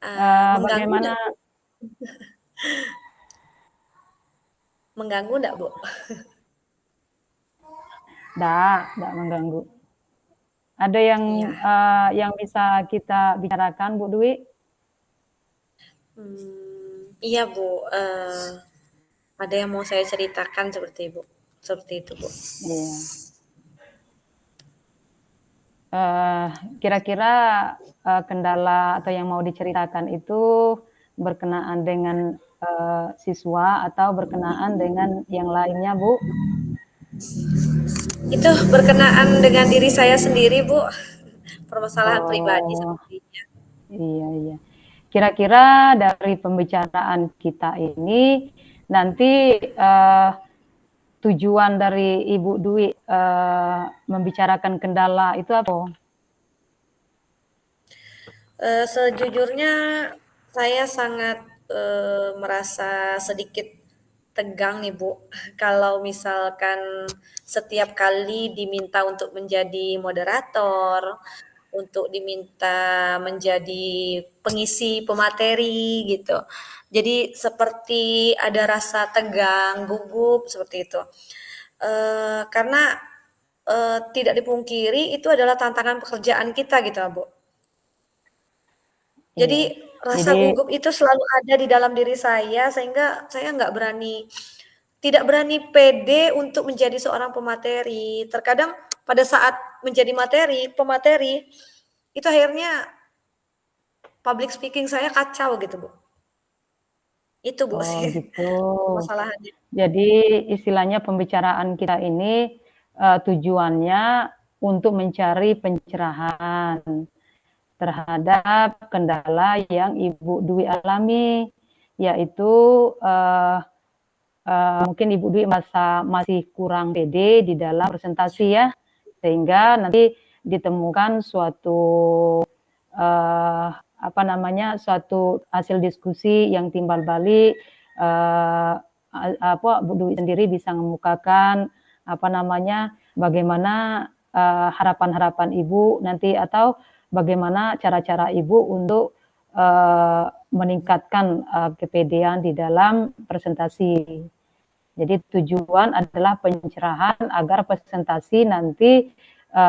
Mengganggu Bagaimana? nggak, Bu? Mengganggu nggak, Bu? Nggak mengganggu. Ada Iya. yang bisa kita bicarakan, Bu Dwi? Iya, Bu. Ada yang mau saya ceritakan seperti itu, Bu. Iya. Eh, Kira-kira kendala atau yang mau diceritakan itu berkenaan dengan siswa atau berkenaan dengan yang lainnya, Bu? Itu berkenaan dengan diri saya sendiri, Bu. Permasalahan pribadi Oh, sepertinya. iya, iya. Kira-kira dari pembicaraan kita ini nanti tujuan dari Ibu Dwi membicarakan kendala itu apa? Sejujurnya saya sangat merasa sedikit tegang nih, Bu. Kalau misalkan setiap kali diminta untuk menjadi moderator, untuk diminta menjadi pengisi pemateri gitu. Jadi seperti ada rasa tegang, gugup seperti itu. Karena tidak dipungkiri itu adalah tantangan pekerjaan kita gitu, Bu. Iya. Jadi Jadi, rasa gugup itu selalu ada di dalam diri saya sehingga saya tidak berani pede untuk menjadi seorang pemateri. Terkadang pada saat menjadi pemateri itu akhirnya public speaking saya kacau gitu, Bu. Itu, Bu, oh sih gitu. permasalahannya. Jadi istilahnya pembicaraan kita ini tujuannya untuk mencari pencerahan terhadap kendala yang Ibu Dwi alami, yaitu uh, mungkin Ibu Dwi masih kurang pede di dalam presentasi ya, sehingga nanti ditemukan suatu apa namanya suatu hasil diskusi yang timbal balik, apa Bu Dwi sendiri bisa mengemukakan apa namanya bagaimana harapan-harapan Ibu nanti atau bagaimana cara-cara Ibu untuk meningkatkan kepedean di dalam presentasi. Jadi tujuan adalah pencerahan agar presentasi nanti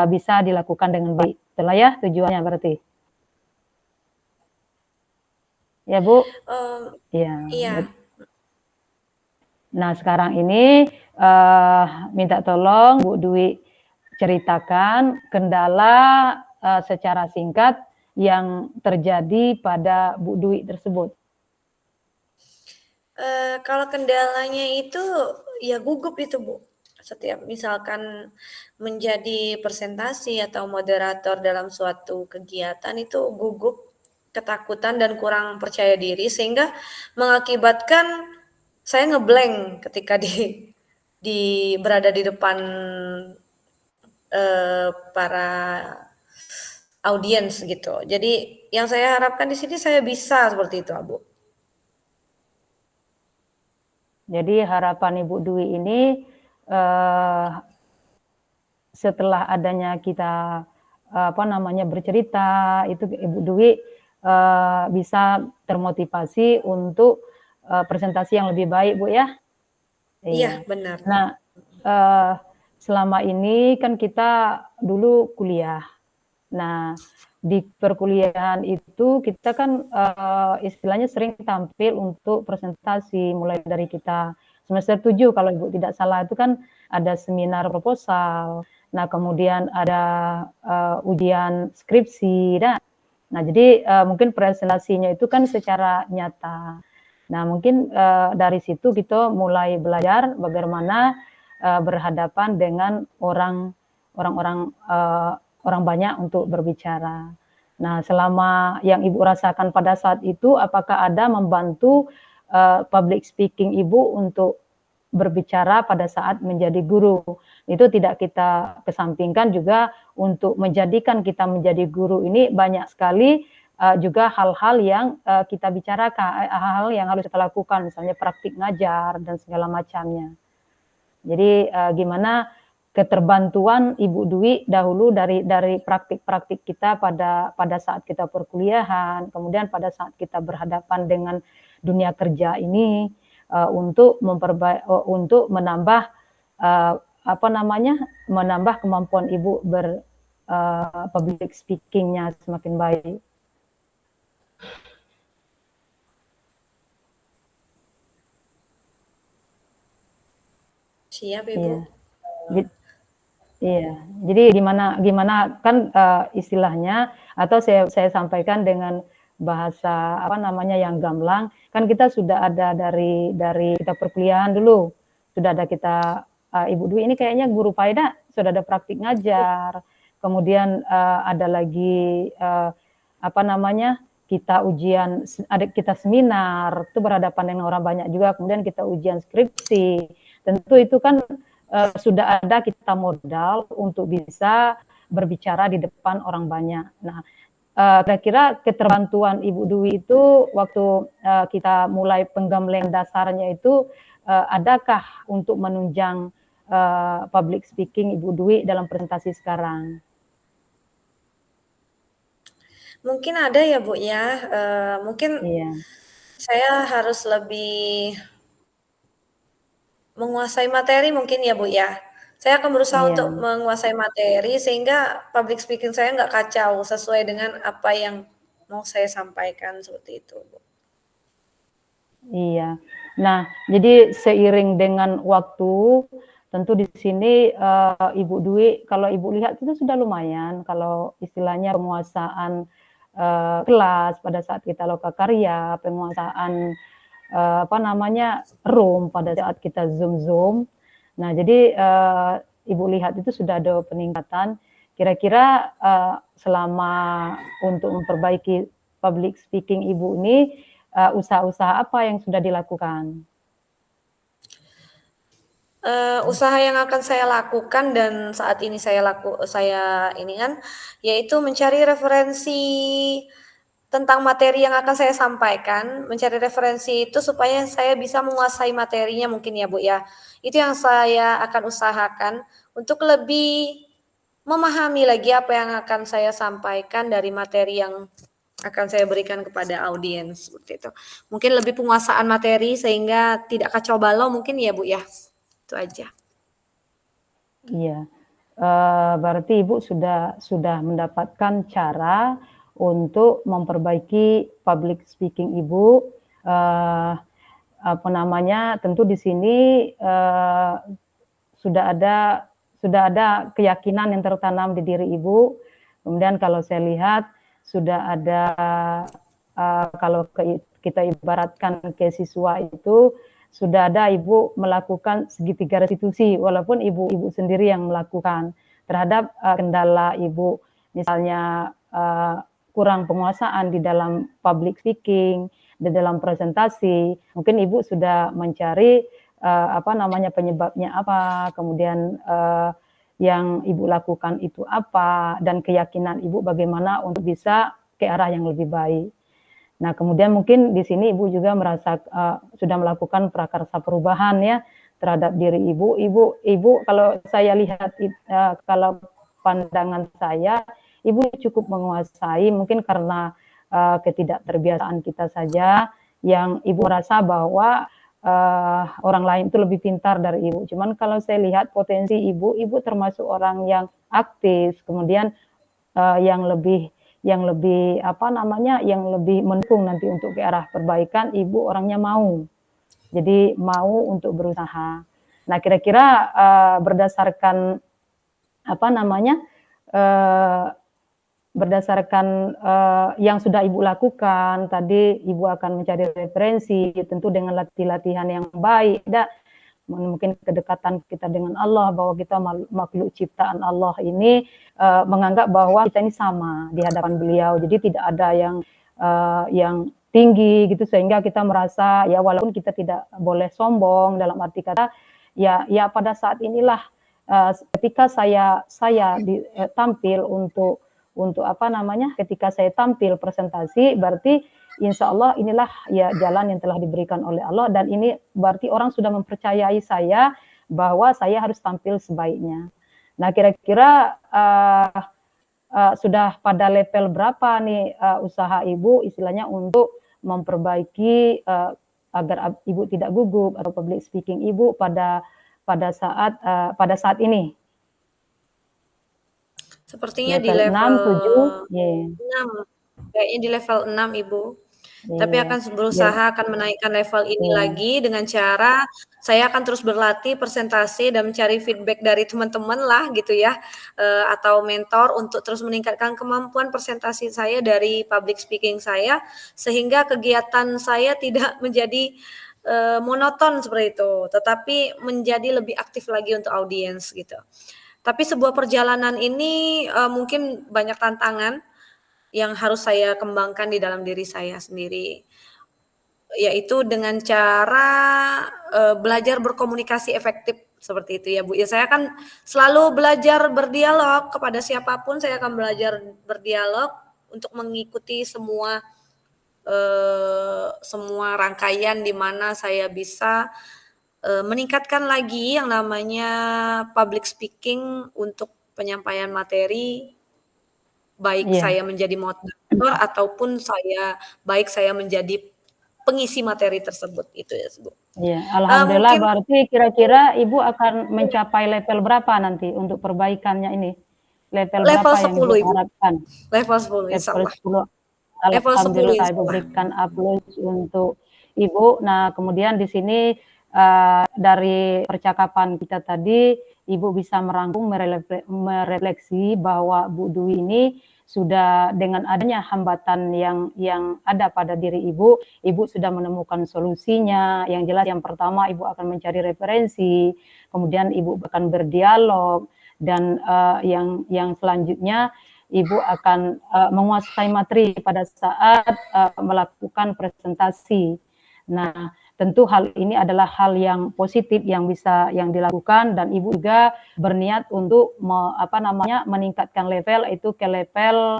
bisa dilakukan dengan baik. Itulah ya tujuannya berarti. Ya Bu? Mmm, Ya. iya, Nah sekarang ini minta tolong Bu Dwi ceritakan kendala secara singkat yang terjadi pada Bu Dwi tersebut. kalau kendalanya itu ya gugup itu, Bu. Setiap misalkan menjadi presentasi atau moderator dalam suatu kegiatan itu gugup, ketakutan dan kurang percaya diri sehingga mengakibatkan saya ngeblank ketika di berada di depan, para audiens gitu. Jadi yang saya harapkan di sini saya bisa seperti itu, Bu. Jadi harapan Ibu Dwi ini eh, setelah adanya kita apa namanya bercerita itu Ibu Dwi bisa termotivasi untuk presentasi yang lebih baik Bu ya. Iya, Iya. benar. Nah, eh, selama ini kan kita dulu kuliah. Nah, di perkuliahan itu kita kan istilahnya sering tampil untuk presentasi mulai dari kita semester 7 kalau Ibu tidak salah itu kan ada seminar proposal. Nah, kemudian ada ujian skripsi. Nah, jadi mungkin presentasinya itu kan secara nyata. Nah, mungkin dari situ kita mulai belajar bagaimana berhadapan dengan orang-orang orang banyak untuk berbicara. Nah, selama yang Ibu rasakan pada saat itu, apakah ada membantu public speaking Ibu untuk berbicara pada saat menjadi guru? Itu tidak kita kesampingkan juga untuk menjadikan kita menjadi guru ini banyak sekali juga hal-hal yang kita bicarakan, hal-hal yang harus kita lakukan, misalnya praktik ngajar dan segala macamnya. Jadi gimana keterbantuan Ibu Dwi dahulu dari praktik-praktik kita pada saat kita perkuliahan, kemudian pada saat kita berhadapan dengan dunia kerja ini, untuk menambah menambah kemampuan Ibu public speaking-nya semakin baik. Siap, Ibu. Iya, jadi gimana kan istilahnya atau saya sampaikan dengan bahasa yang gamblang, kan kita sudah ada dari kita perkuliahan dulu, sudah ada kita Ibu Dwi ini kayaknya guru faedah, sudah ada praktik ngajar, kemudian ada lagi kita ujian, kita seminar, itu berhadapan dengan orang banyak juga, kemudian kita ujian skripsi, tentu itu kan sudah ada kita modal untuk bisa berbicara di depan orang banyak. Nah, kira-kira keterbantuan Ibu Dwi itu waktu kita mulai penggamlengan dasarnya itu adakah untuk menunjang public speaking Ibu Dwi dalam presentasi sekarang? Mungkin ada ya, Bu, ya. Mungkin saya harus lebih menguasai materi mungkin ya, Bu, ya. Saya akan berusaha untuk menguasai materi sehingga public speaking saya nggak kacau, sesuai dengan apa yang mau saya sampaikan, seperti itu, Bu. Iya. Nah, jadi seiring dengan waktu, tentu di sini Ibu Dwi, kalau Ibu lihat itu sudah lumayan, kalau istilahnya penguasaan kelas pada saat kita lokakarya, penguasaan room pada saat kita Zoom. Nah, jadi Ibu lihat itu sudah ada peningkatan. Kira-kira selama untuk memperbaiki public speaking Ibu ini, usaha-usaha apa yang sudah dilakukan? Usaha yang akan saya lakukan dan saat ini yaitu mencari referensi tentang materi yang akan saya sampaikan, mencari referensi itu supaya saya bisa menguasai materinya mungkin ya, Bu, ya. Itu yang saya akan usahakan untuk lebih memahami lagi apa yang akan saya sampaikan dari materi yang akan saya berikan kepada audiens, seperti itu. Mungkin lebih penguasaan materi sehingga tidak kacau balau mungkin ya, Bu, ya. Itu aja. Iya, berarti Ibu sudah mendapatkan cara untuk memperbaiki public speaking Ibu, tentu di sini sudah ada keyakinan yang tertanam di diri Ibu. Kemudian kalau saya lihat sudah ada kalau kita ibaratkan ke siswa itu sudah ada Ibu melakukan segitiga restitusi, walaupun Ibu sendiri yang melakukan terhadap kendala Ibu, misalnya kurang penguasaan di dalam public speaking, di dalam presentasi, mungkin Ibu sudah mencari penyebabnya apa, kemudian yang Ibu lakukan itu apa, dan keyakinan Ibu bagaimana untuk bisa ke arah yang lebih baik. Nah, kemudian mungkin di sini Ibu juga merasa sudah melakukan prakarsa perubahan ya terhadap diri Ibu. Ibu kalau saya lihat kalau pandangan saya, Ibu cukup menguasai mungkin karena ketidakterbiasaan kita saja yang Ibu rasa bahwa orang lain itu lebih pintar dari Ibu. Cuman kalau saya lihat potensi Ibu termasuk orang yang aktif, kemudian yang lebih mendukung nanti untuk ke arah perbaikan. Ibu orangnya mau, jadi mau untuk berusaha. Nah, kira-kira berdasarkan yang sudah Ibu lakukan tadi, Ibu akan mencari referensi tentu dengan latihan yang baik, mungkin kedekatan kita dengan Allah, bahwa kita makhluk ciptaan Allah ini menganggap bahwa kita ini sama di hadapan beliau, jadi tidak ada yang tinggi gitu sehingga kita merasa ya walaupun kita tidak boleh sombong dalam arti kata ya pada saat inilah ketika saya tampil untuk ketika saya tampil presentasi, berarti insya Allah inilah ya jalan yang telah diberikan oleh Allah, dan ini berarti orang sudah mempercayai saya bahwa saya harus tampil sebaiknya. Nah, kira-kira sudah pada level berapa nih usaha Ibu istilahnya untuk memperbaiki agar Ibu tidak gugup atau public speaking Ibu pada saat ini? Sepertinya di Level 6, level 7, ya, 6, kayaknya di level 6 Ibu. Tapi iya, akan iya, berusaha akan menaikkan level ini iya, lagi dengan cara saya akan terus berlatih presentasi dan mencari feedback dari teman-teman lah gitu ya, atau mentor untuk terus meningkatkan kemampuan presentasi saya dari public speaking saya, sehingga kegiatan saya tidak menjadi, monoton seperti itu, tetapi menjadi lebih aktif lagi untuk audiens gitu. Tapi sebuah perjalanan ini, mungkin banyak tantangan yang harus saya kembangkan di dalam diri saya sendiri, yaitu dengan cara, belajar berkomunikasi efektif seperti itu ya, Bu, ya. Saya kan selalu belajar berdialog, kepada siapapun saya akan belajar berdialog untuk mengikuti semua rangkaian di mana saya bisa, meningkatkan lagi yang namanya public speaking untuk penyampaian materi, baik iya. saya menjadi moderator ataupun saya menjadi pengisi materi tersebut, itu ya, Bu. Iya, alhamdulillah Mungkin berarti kira-kira Ibu akan mencapai level berapa nanti untuk perbaikannya ini? Level level berapa yang Ibu 10 Ibu, harapkan? level 10 Level insyaallah. 10. Level 10 Alhamdulillah Ibu insyaallah. berikan aplaus untuk Ibu. Nah, kemudian di sini dari percakapan kita tadi, Ibu bisa merangkum merefleksi bahwa Bu Dwi ini sudah dengan adanya hambatan yang ada pada diri Ibu, Ibu sudah menemukan solusinya. Yang jelas yang pertama Ibu akan mencari referensi, kemudian Ibu akan berdialog dan yang selanjutnya Ibu akan menguasai materi pada saat melakukan presentasi. Nah, tentu hal ini adalah hal yang positif yang bisa yang dilakukan dan Ibu juga berniat untuk meningkatkan level itu ke level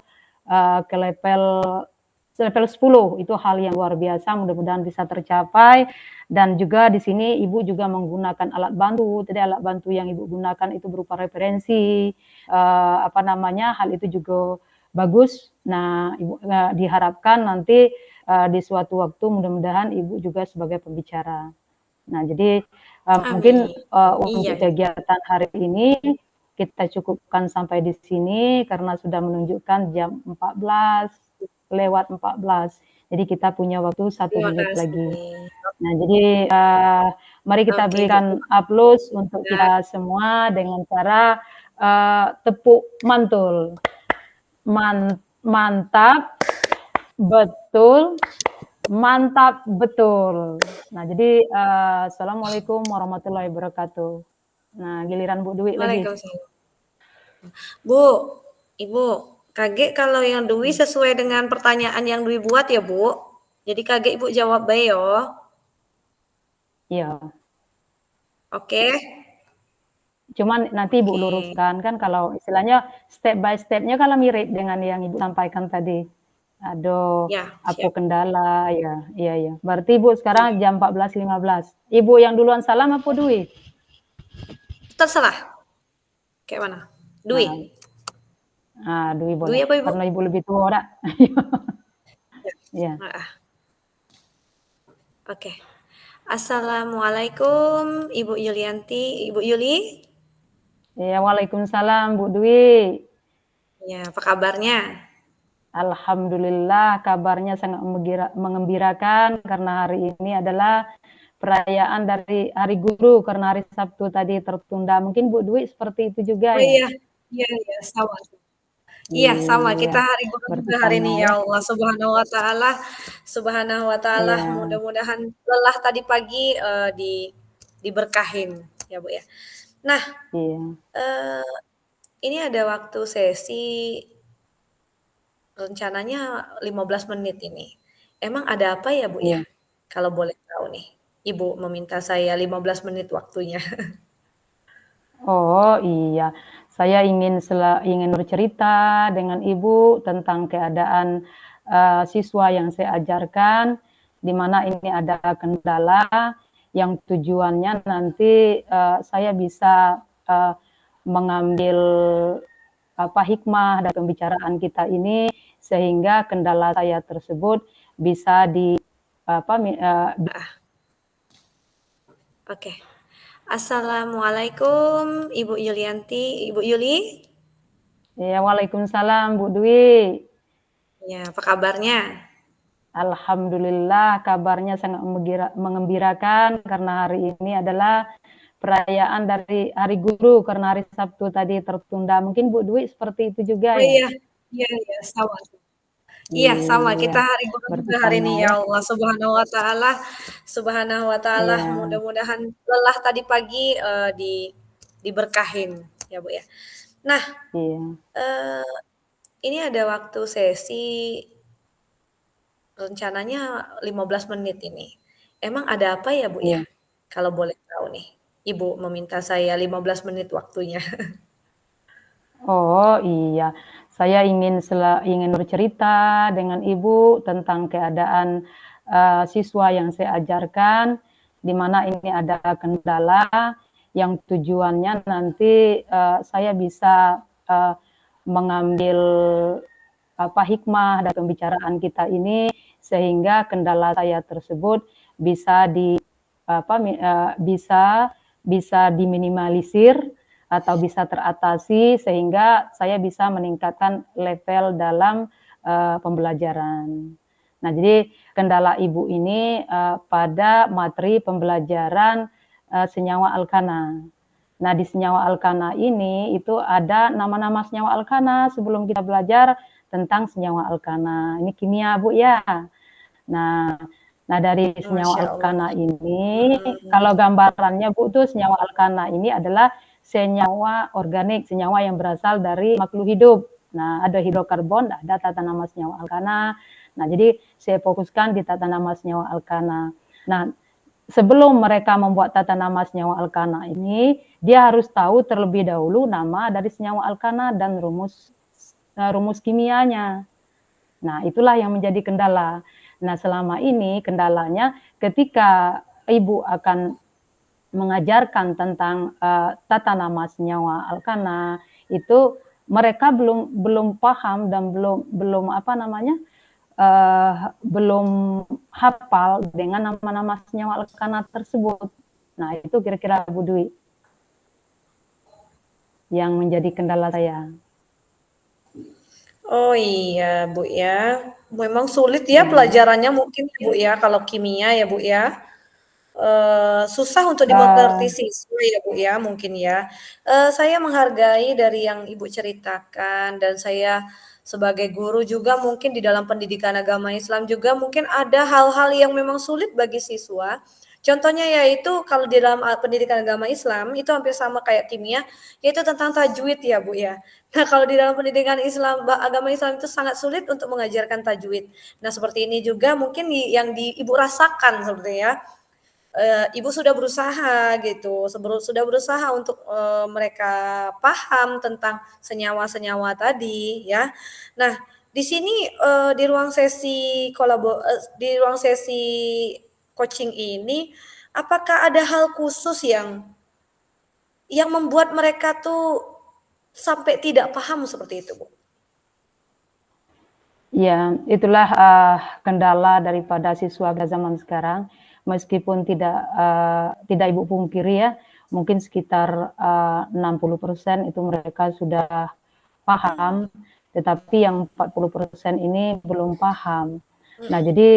ke level level 10 itu hal yang luar biasa mudah-mudahan bisa tercapai dan juga di sini Ibu juga menggunakan alat bantu. Jadi alat bantu yang Ibu gunakan itu berupa referensi hal itu juga bagus. Nah, Ibu diharapkan nanti di suatu waktu mudah-mudahan Ibu juga sebagai pembicara. Nah, jadi mungkin Amin. Iya, untuk kegiatan hari ini kita cukupkan sampai di sini karena sudah menunjukkan jam 14:14. Jadi kita punya waktu 1 menit lagi. kasih. Nah, jadi mari kita Oke, Ibu. berikan aplaus untuk Ya, kita semua dengan cara tepuk mantul. Mantap, betul, mantap, betul. Nah, jadi assalamualaikum warahmatullahi wabarakatuh. Nah, giliran Bu Dwi lagi. waalaikumsalam. Bu, Ibu, Kage kalau yang Dwi sesuai dengan pertanyaan yang Dwi buat ya, Bu. Jadi Kage Ibu jawab bae yo. Iya. Oke? Cuman nanti Ibu Oke. luruskan kan kalau istilahnya step by step-nya kalau mirip dengan yang Ibu sampaikan tadi. Aduh, Ya, apa siap. kendala ya, iya iya. Berarti Ibu sekarang Iya. jam 14:15. Ibu yang duluan salam apa Dwi? Terserah. Kayak mana? Dwi. Nah, Dwi Dwi boleh. apa Ibu? Karena Ibu lebih tua dak. Ya. Iya. Heeh. Oke. Assalamualaikum Ibu Yulianti. Ibu Yuli? Iya, waalaikumsalam Bu Dwi. Ya, apa kabarnya? Alhamdulillah kabarnya sangat mengembirakan karena hari ini adalah perayaan dari Hari Guru karena hari Sabtu tadi tertunda. Mungkin Bu Dwi seperti itu juga Oh ya? iya, iya iya, sama. Iya, sama. Iya, Kita hari guru berarti juga hari sama ini. ya. Ya Allah Subhanahu wa taala, Iya, mudah-mudahan lelah tadi pagi diberkahin ya, Bu ya. Nah, iya, eee, ini ada waktu sesi rencananya 15 menit ini. Emang ada apa ya, Bu ya? iya. Kalau boleh tahu nih. Ibu meminta saya 15 menit waktunya. Oh, iya. Saya ingin bercerita dengan Ibu tentang keadaan, siswa yang saya ajarkan, di mana ini ada kendala yang tujuannya nanti, saya bisa, eee mengambil hikmah dari pembicaraan kita ini sehingga kendala saya tersebut bisa Oke. Assalamualaikum Ibu Yulianti, Ibu Yuli. Ya, waalaikumsalam Bu Dwi. Ya, apa kabarnya? Alhamdulillah kabarnya sangat mengembirakan karena hari ini adalah perayaan dari Hari Guru karena hari Sabtu tadi tertunda. Mungkin Bu Dwi seperti itu juga Oh ya? iya, iya, iya, sama. Iya, sama. Iya, Kita hari Guru berarti juga hari sama ini. ya. Ya Allah Subhanahu wa Ta'ala, Iya, mudah-mudahan lelah tadi pagi diberkahin, ya Bu ya. Nah, iya, eh, ini ada waktu sesi rencananya 15 menit ini. Emang ada apa ya Bu ya? iya. Kalau boleh tahu nih. Ibu meminta saya 15 menit waktunya. Oh iya, saya ingin bercerita dengan Ibu tentang keadaan siswa yang saya ajarkan, di mana ini ada kendala yang tujuannya nanti saya bisa mengambil hikmah dari pembicaraan kita ini sehingga kendala saya tersebut bisa bisa diminimalisir atau bisa teratasi sehingga saya bisa meningkatkan level dalam pembelajaran. Nah, jadi kendala Ibu ini pada materi pembelajaran senyawa alkana. Nah, di senyawa alkana ini itu ada nama-nama senyawa alkana sebelum kita belajar tentang senyawa alkana. Ini kimia, Bu ya. Nah, dari senyawa Masya Allah. alkana ini, Mm-mm. kalau gambarannya Bu tuh senyawa alkana ini adalah senyawa organik, senyawa yang berasal dari makhluk hidup. Nah, ada hidrokarbon, ada tata nama senyawa alkana. Nah, jadi saya fokuskan di tata nama senyawa alkana. Nah, sebelum mereka membuat tata nama senyawa alkana ini, dia harus tahu terlebih dahulu nama dari senyawa alkana dan rumus kimianya. Nah, itulah yang menjadi kendala. Nah, selama ini kendalanya ketika Ibu akan mengajarkan tentang tata nama senyawa alkana, itu mereka belum paham dan belum belum hafal dengan nama-nama senyawa alkana tersebut. Nah, itu kira-kira Bu Dwi yang menjadi kendala saya. Oh iya Bu ya, memang sulit ya Iya. pelajarannya mungkin ya Bu ya, kalau kimia ya Bu ya. Susah untuk dimengerti Uh, siswa ya Bu ya, mungkin ya. Saya menghargai dari yang Ibu ceritakan dan saya sebagai guru juga mungkin di dalam pendidikan agama Islam juga mungkin ada hal-hal yang memang sulit bagi siswa. Contohnya yaitu kalau di dalam pendidikan agama Islam itu hampir sama kayak kimia, yaitu tentang tajwid ya Bu ya. Nah, kalau di dalam pendidikan Islam, agama Islam itu sangat sulit untuk mengajarkan tajwid. Nah, seperti ini juga mungkin yang Ibu rasakan sepertinya ya. Ibu sudah berusaha gitu, sudah berusaha untuk mereka paham tentang senyawa-senyawa tadi ya. Nah, di sini di ruang sesi di ruang sesi coaching ini, apakah ada hal khusus yang membuat mereka tuh sampai tidak paham seperti itu, Bu? Ya, itulah kendala daripada siswa pada zaman sekarang. Meskipun tidak Ibu pungkiri ya, mungkin sekitar 60% itu mereka sudah paham, tetapi yang 40% ini belum paham. Nah, Mhm. jadi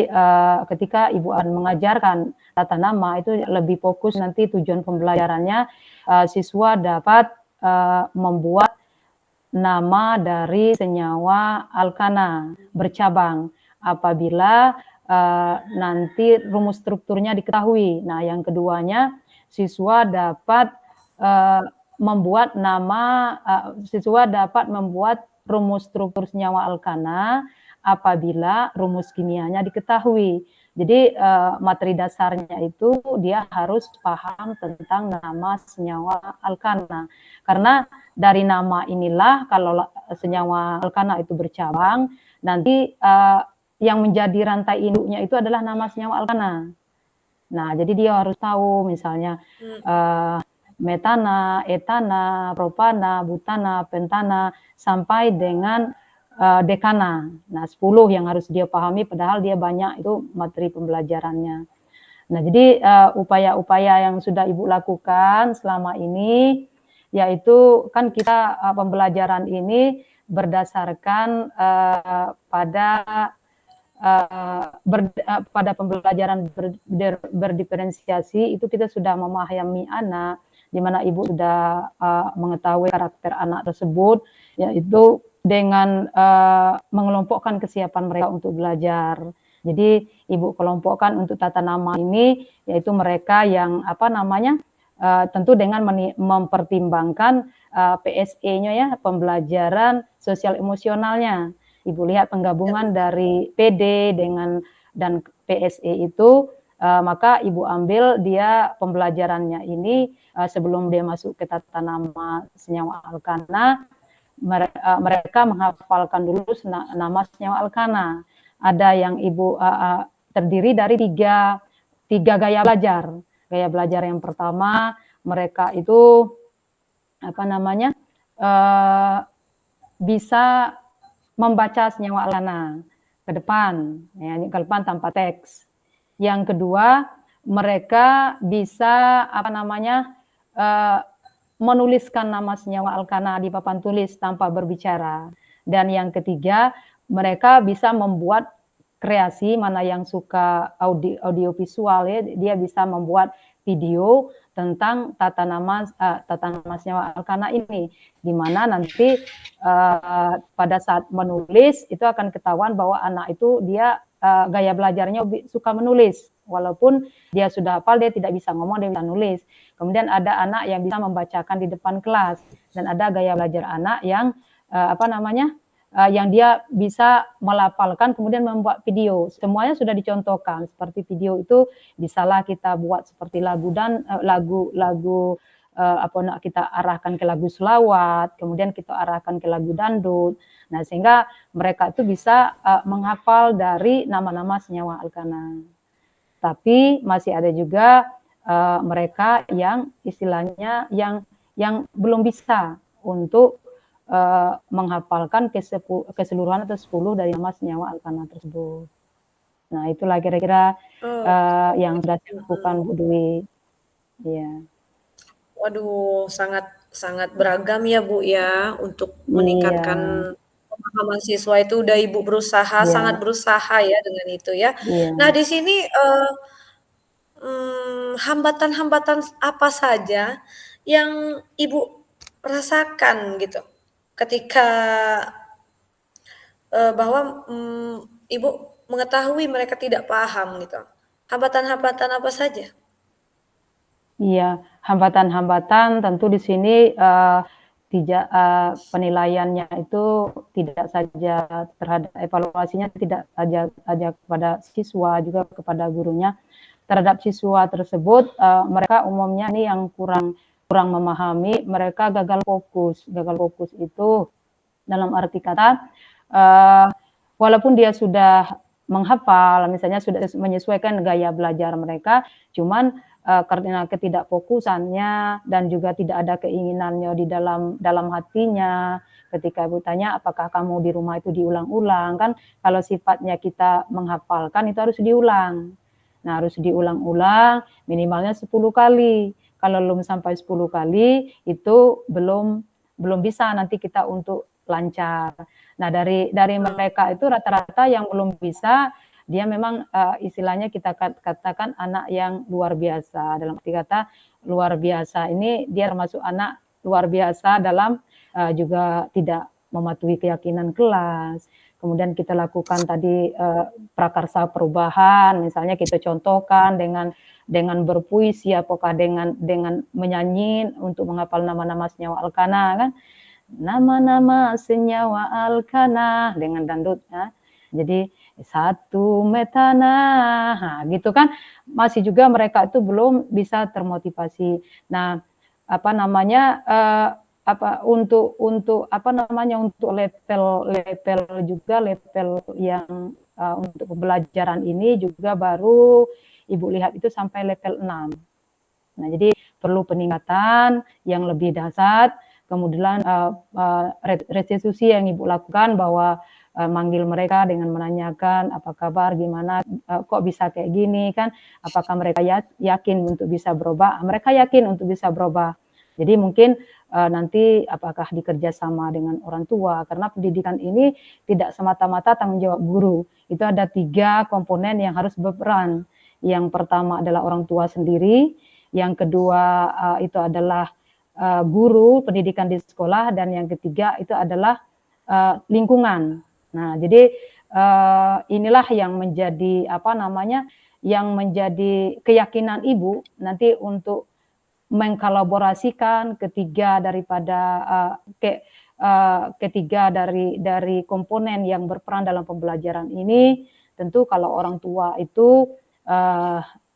ketika Ibu akan mengajarkan tata nama itu lebih fokus nanti tujuan pembelajarannya siswa dapat membuat nama dari senyawa alkana bercabang apabila nanti rumus strukturnya diketahui. Nah, yang keduanya siswa dapat membuat rumus struktur senyawa alkana apabila rumus kimianya diketahui. Jadi materi dasarnya itu dia harus paham tentang nama senyawa alkana. Karena dari nama inilah kalau senyawa alkana itu bercabang, nanti yang menjadi rantai induknya itu adalah nama senyawa alkana. Nah, jadi dia harus tahu misalnya Mhm. metana, etana, propana, butana, pentana, sampai dengan dekana. Nah, 10 yang harus dia pahami, padahal dia banyak itu materi pembelajarannya. Nah, jadi upaya-upaya yang sudah Ibu lakukan selama ini, yaitu kan kita pembelajaran ini berdasarkan pada pada pembelajaran berdiferensiasi itu kita sudah memahami anak, di mana Ibu sudah mengetahui karakter anak tersebut, yaitu dengan mengelompokkan kesiapan mereka untuk belajar. Jadi Ibu kelompokkan untuk tata nama ini, yaitu mereka yang tentu dengan mempertimbangkan PSE-nya ya, pembelajaran sosial emosionalnya. Ibu lihat penggabungan dari PD dan PSE itu, maka Ibu ambil dia pembelajarannya ini sebelum dia masuk ke tata nama senyawa alkana, mereka menghafalkan dulu nama senyawa alkana. Ada yang Ibu terdiri dari tiga gaya belajar. Gaya belajar yang pertama, mereka itu bisa membaca senyawa alkana ke depan, ya, ke depan tanpa teks. Yang kedua, mereka bisa menuliskan nama senyawa alkana di papan tulis tanpa berbicara. Dan yang ketiga, mereka bisa membuat kreasi, mana yang suka audio visual ya, dia bisa membuat video tentang tata nama senyawa alkana ini, di mana nanti pada saat menulis itu akan ketahuan bahwa anak itu dia gaya belajarnya suka menulis, walaupun dia sudah hafal, dia tidak bisa ngomong, dia bisa nulis. Kemudian ada anak yang bisa membacakan di depan kelas, dan ada gaya belajar anak yang yang dia bisa melafalkan kemudian membuat video. Semuanya sudah dicontohkan. Seperti video itu bisalah kita buat seperti lagu dan kita arahkan ke lagu selawat, kemudian kita arahkan ke lagu dangdut. Nah, sehingga mereka itu bisa menghafal dari nama-nama senyawa alkana. Tapi masih ada juga mereka yang istilahnya yang belum bisa untuk menghafalkan keseluruhan atau 10 dari nama senyawa alkana tersebut. Nah, itulah kira-kira yang sudah dilakukan Bu Dwi. Ya. Waduh, sangat beragam ya Bu ya, untuk meningkatkan pemahaman siswa itu udah Ibu berusaha, sangat berusaha ya dengan itu ya. Nah, di sini hambatan-hambatan apa saja yang Ibu rasakan gitu ketika bahwa Ibu mengetahui mereka tidak paham gitu. Hambatan-hambatan apa saja? Iya, hambatan-hambatan tentu di sini tidak penilaiannya itu tidak saja terhadap evaluasinya, tidak saja kepada siswa, juga kepada gurunya. Terhadap siswa tersebut, mereka umumnya ini yang kurang memahami, mereka gagal fokus. Gagal fokus itu dalam arti kata, walaupun dia sudah menghafal, misalnya sudah menyesuaikan gaya belajar mereka, cuman karena ketidakfokusannya dan juga tidak ada keinginannya di dalam hatinya. Ketika Ibu tanya, apakah kamu di rumah itu diulang-ulang, kan kalau sifatnya kita menghafalkan itu harus diulang. Nah, harus diulang-ulang minimalnya 10 kali. Kalau belum sampai 10 kali itu belum bisa nanti kita untuk lancar. Nah, dari mereka itu rata-rata yang belum bisa, dia memang istilahnya kita katakan anak yang luar biasa. Dalam arti kata luar biasa ini dia termasuk anak luar biasa dalam juga tidak mematuhi keyakinan kelas. Kemudian kita lakukan tadi prakarsa perubahan, misalnya kita contohkan dengan berpuisi, apakah dengan menyanyi untuk menghafal nama-nama senyawa alkana kan. Nama-nama senyawa alkana dengan dangdut ya. Jadi satu metana, nah, gitu kan, masih juga mereka itu belum bisa termotivasi. Nah, untuk level yang untuk pembelajaran ini juga baru Ibu lihat itu sampai level 6. Nah, jadi perlu peningkatan yang lebih dahsyat. Kemudian restitusi yang Ibu lakukan bahwa manggil mereka dengan menanyakan apa kabar, gimana, kok bisa kayak gini kan, apakah mereka yakin untuk bisa berubah? Mereka yakin untuk bisa berubah. Jadi mungkin nanti apakah dikerja sama dengan orang tua, karena pendidikan ini tidak semata-mata tanggung jawab guru. Itu ada 3 komponen yang harus berperan. Yang pertama adalah orang tua sendiri, yang kedua itu adalah guru pendidikan di sekolah, dan yang ketiga itu adalah lingkungan. Nah, jadi inilah yang menjadi yang menjadi keyakinan Ibu nanti untuk mengkolaborasikan ketiga dari komponen yang berperan dalam pembelajaran ini. Tentu kalau orang tua itu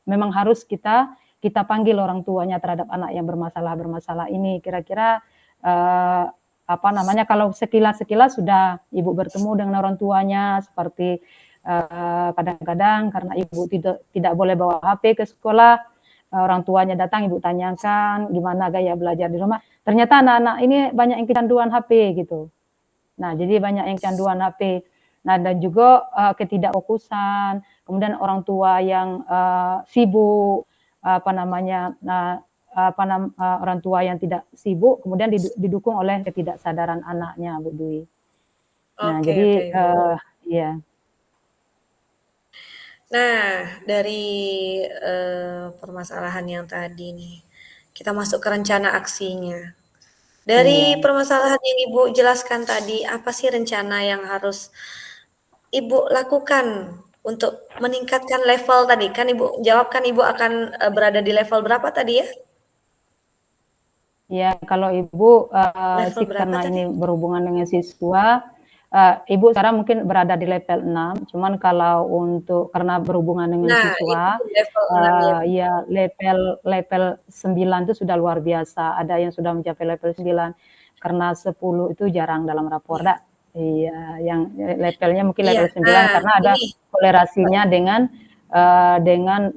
memang harus kita panggil orang tuanya terhadap anak yang bermasalah ini. Kira-kira kalau sekilas sudah Ibu bertemu dengan orang tuanya, seperti kadang-kadang karena Ibu tidak boleh bawa HP ke sekolah, orang tuanya datang, Ibu tanyakan gimana gaya belajar di rumah. Ternyata anak-anak ini banyak yang kecanduan HP gitu. Nah, jadi banyak yang kecanduan HP. Nah, dan juga ketidakfokusan, kemudian orang tua yang sibuk, orang tua yang tidak sibuk, kemudian didukung oleh ketidaksadaran anaknya, Bu Dwi. Nah, Oke, jadi Ibu. ya. Nah, dari permasalahan yang tadi nih, kita masuk ke rencana aksinya. Dari Iya. permasalahan yang Ibu jelaskan tadi, apa sih rencana yang harus Ibu lakukan untuk meningkatkan level tadi? Kan Ibu jawab kan Ibu akan berada di level berapa tadi ya? Ya, kalau Ibu Level berapa karena tadi? ini berhubungan dengan siswa, Ibu sekarang mungkin berada di level 6, cuman kalau karena berhubungan dengan Nah, itu siswa, level 6 ya. ya level 9 itu sudah luar biasa, ada yang sudah mencapai level 9, karena 10 itu jarang dalam rapor, Iya. Iya, yang levelnya mungkin Iya. level 9 Nah, karena ada ini kolerasinya dengan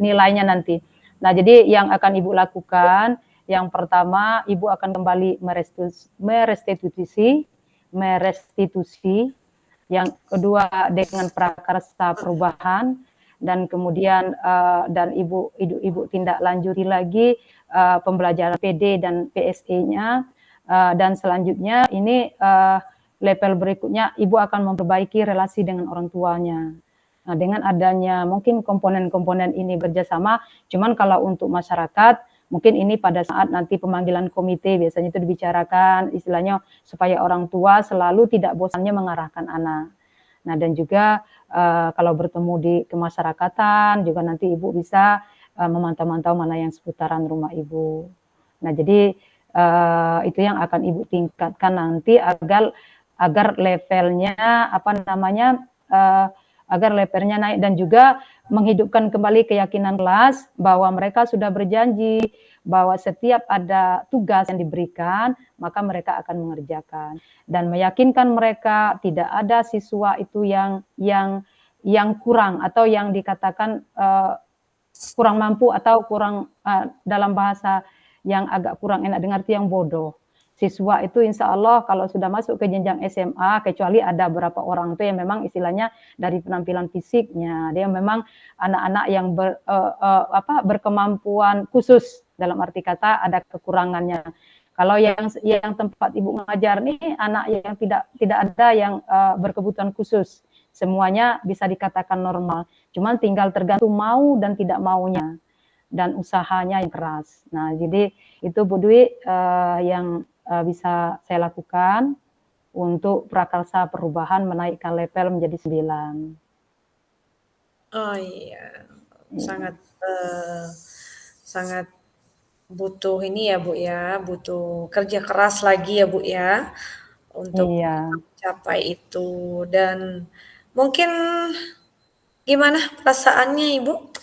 nilainya nanti. Nah, jadi yang akan Ibu lakukan, yang pertama, Ibu akan kembali merestitusi. Yang kedua dengan prakarsa perubahan, dan kemudian dan Ibu tindak lanjuti lagi pembelajaran PD dan PSE-nya, dan selanjutnya ini level berikutnya Ibu akan memperbaiki relasi dengan orang tuanya. Nah, dengan adanya mungkin komponen-komponen ini bekerjasama, cuman kalau untuk masyarakat, mungkin ini pada saat nanti pemanggilan komite biasanya itu dibicarakan, istilahnya supaya orang tua selalu tidak bosannya mengarahkan anak. Nah, dan juga kalau bertemu di kemasyarakatan, juga nanti Ibu bisa memantau-mantau mana yang seputaran rumah Ibu. Nah, jadi itu yang akan Ibu tingkatkan nanti agar levelnya agar levelnya naik, dan juga menghidupkan kembali keyakinan kelas bahwa mereka sudah berjanji bahwa setiap ada tugas yang diberikan maka mereka akan mengerjakan, dan meyakinkan mereka tidak ada siswa itu yang kurang atau yang dikatakan kurang mampu atau kurang dalam bahasa yang agak kurang enak dengar itu yang bodoh. Siswa itu insya Allah kalau sudah masuk ke jenjang SMA, kecuali ada beberapa orang itu yang memang istilahnya dari penampilan fisiknya, dia memang anak-anak yang berkemampuan khusus, dalam arti kata ada kekurangannya. Kalau yang tempat Ibu mengajar nih anak yang tidak ada yang berkebutuhan khusus, semuanya bisa dikatakan normal. Cuman tinggal tergantung mau dan tidak maunya, dan usahanya yang keras. Nah, jadi itu Bu Dwi yang bisa saya lakukan untuk prakarsa perubahan menaikkan level menjadi 9. Oh iya, Iya. sangat butuh ini ya Bu ya, butuh kerja keras lagi ya Bu ya, untuk Iya. mencapai itu. Dan mungkin gimana perasaannya Ibu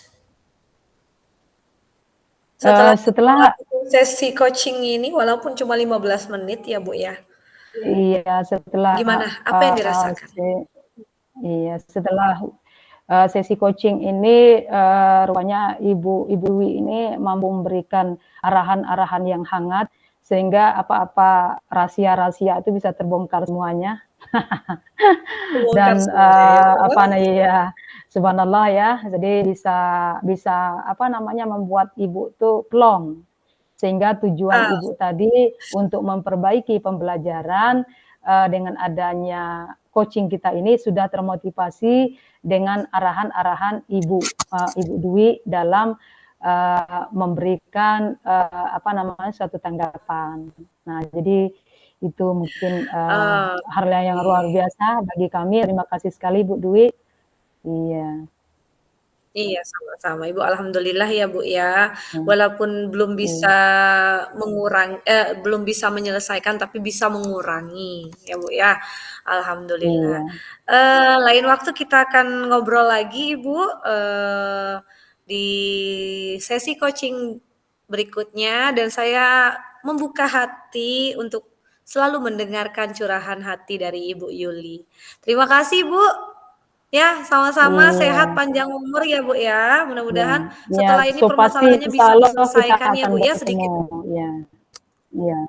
setelah Setelah melakukan sesi coaching ini walaupun cuma 15 menit ya Bu ya? setelah Gimana? Apa yang dirasakan? iya, setelah sesi coaching ini, rupanya Ibu Dwi ini mampu memberikan arahan-arahan yang hangat, sehingga apa-apa rahasia-rahasia itu bisa terbongkar semuanya. Terbongkar Dan, semuanya ya, Bu? apa nih ya, subhanallah ya, jadi bisa apa namanya, membuat Ibu tuh plong. Sehingga tujuan Ah, Ibu tadi untuk memperbaiki pembelajaran, dengan adanya coaching kita ini sudah termotivasi dengan arahan-arahan Ibu Dwi dalam, memberikan, apa namanya, suatu tanggapan. Nah, jadi itu mungkin, hal yang oke. luar biasa bagi kami. Terima kasih sekali Bu Dwi. Iya, Iya, sama-sama, Ibu, alhamdulillah ya, Bu, ya. mmm, Walaupun belum bisa iya, belum bisa menyelesaikan, tapi bisa mengurangi, ya, Bu, ya. Alhamdulillah. iya, Lain waktu kita akan ngobrol lagi, Ibu, di sesi coaching berikutnya dan saya membuka hati untuk selalu mendengarkan curahan hati dari Ibu Yuli. Terima kasih, Bu. Ya, sama-sama, sehat, iya, panjang umur ya, Bu, ya. iya, Mudah-mudahan iya, setelah ini pasti permasalahannya insya bisa Allah kita diselesaikan ya, akan Bu, ya, bertemu, sedikit. iya, iya.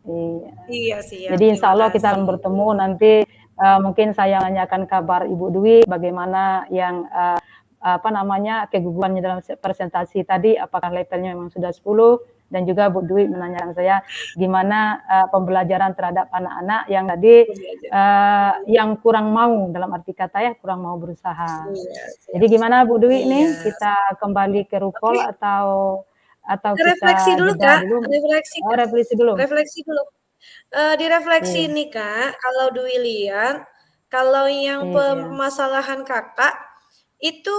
Iya. Iya, siap. Jadi insya Terima Allah kita akan kasih, Ibu. bertemu nanti, mungkin saya nanyakan kabar Ibu Dwi bagaimana yang, apa namanya, kegugurannya dalam presentasi tadi, apakah levelnya memang sudah 10 dan juga Bu Dwi menanyakan saya gimana, pembelajaran terhadap anak-anak yang tadi, Belajar. yang kurang mau, dalam arti kata ya, kurang mau berusaha. Iya, Jadi siap, siap. gimana Bu Dwi Iya. nih, kita kembali ke Oke, recall atau kita refleksi kita dulu, jeda Kak. dulu? Refleksi, Oh, Kak. revisi dulu? Refleksi dulu. Direfleksi Iya. nih, Kak, kalau Dwi lihat, kalau yang Iya, permasalahan Kakak itu,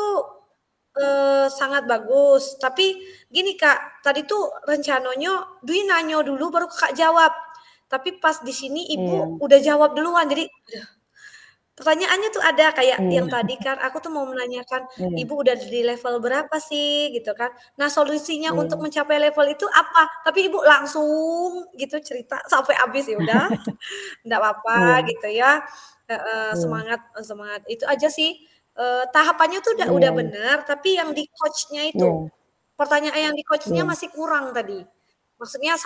sangat bagus. Tapi gini, Kak, tadi tuh rencananya Dwi nanyo dulu baru Kakak jawab. Tapi pas di sini iya, Ibu udah jawab duluan, jadi pertanyaannya tuh ada kayak yang iya, tadi kan, aku tuh mau menanyakan, iya, "Ibu udah di level berapa sih?" Gitu kan. Nah, solusinya untuk iya, mencapai level itu apa? Tapi Ibu langsung gitu cerita sampai habis, ya udah, nggak apa-apa iya, gitu ya. Heeh, iya, semangat semangat itu aja sih, tahapannya tuh udah iya, bener, tapi yang di coach-nya itu, iya, pertanyaan yang di coach-nya iya, masih kurang tadi. Maksudnya